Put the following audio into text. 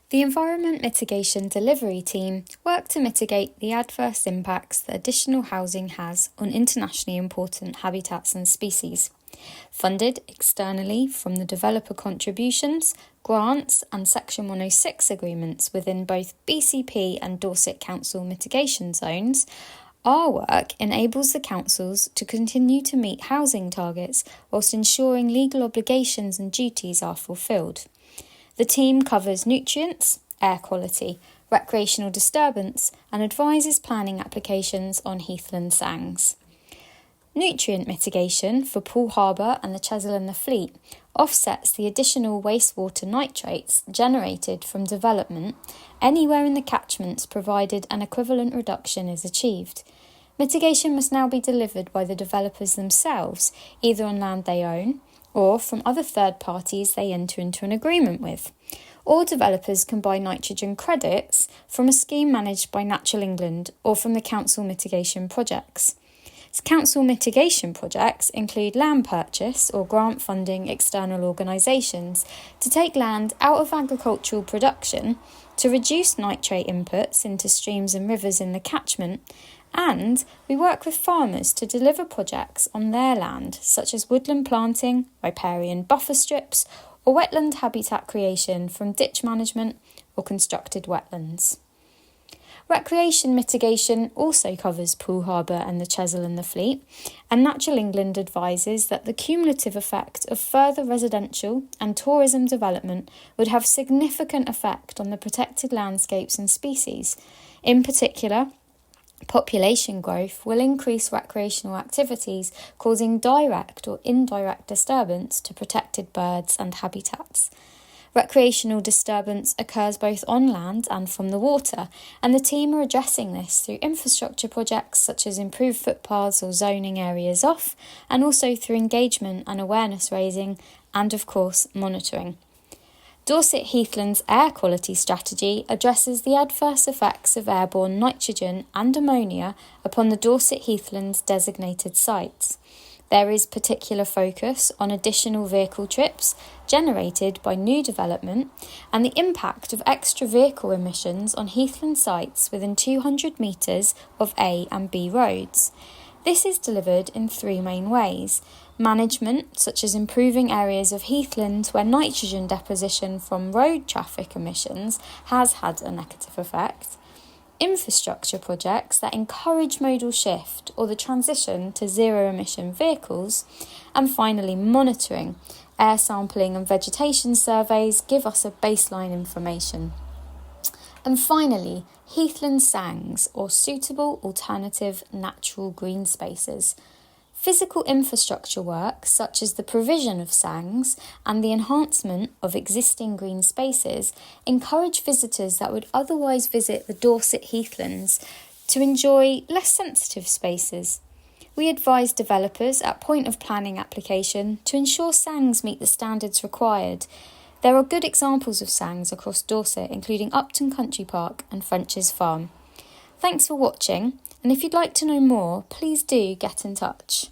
The Environment Mitigation Delivery Team work to mitigate the adverse impacts that additional housing has on internationally important habitats and species. Funded externally from the developer contributions, grants and Section 106 agreements within both BCP and Dorset Council mitigation zones, our work enables the councils to continue to meet housing targets whilst ensuring legal obligations and duties are fulfilled. The team covers nutrients, air quality, recreational disturbance and advises planning applications on heathland sands. Nutrient mitigation for Poole Harbour and the Chesil and the Fleet offsets the additional wastewater nitrates generated from development anywhere in the catchments provided an equivalent reduction is achieved. Mitigation must now be delivered by the developers themselves, either on land they own or from other third parties they enter into an agreement with. All developers can buy nitrogen credits from a scheme managed by Natural England or from the council mitigation projects. Council mitigation projects include land purchase or grant funding external organisations to take land out of agricultural production to reduce nitrate inputs into streams and rivers in the catchment, and we work with farmers to deliver projects on their land such as woodland planting, riparian buffer strips or wetland habitat creation from ditch management or constructed wetlands. Recreation mitigation also covers Poole Harbour and the Chesil and the Fleet, and Natural England advises that the cumulative effect of further residential and tourism development would have significant effect on the protected landscapes and species. In particular, population growth will increase recreational activities, causing direct or indirect disturbance to protected birds and habitats. Recreational disturbance occurs both on land and from the water, and the team are addressing this through infrastructure projects such as improved footpaths or zoning areas off, and also through engagement and awareness raising, and of course monitoring. Dorset Heathland's air quality strategy addresses the adverse effects of airborne nitrogen and ammonia upon the Dorset Heathlands designated sites. There is particular focus on additional vehicle trips generated by new development and the impact of extra vehicle emissions on heathland sites within 200 metres of A and B roads. This is delivered in three main ways: management, such as improving areas of heathland where nitrogen deposition from road traffic emissions has had a negative effect; infrastructure projects that encourage modal shift or the transition to zero-emission vehicles; and finally monitoring. Air sampling and vegetation surveys give us a baseline information. And finally, heathland sangs, or suitable alternative natural green spaces. Physical infrastructure work, such as the provision of sangs and the enhancement of existing green spaces, encourage visitors that would otherwise visit the Dorset Heathlands to enjoy less sensitive spaces. We advise developers at point of planning application to ensure sangs meet the standards required. There are good examples of sangs across Dorset, including Upton Country Park and French's Farm. Thanks for watching, and if you'd like to know more, please do get in touch.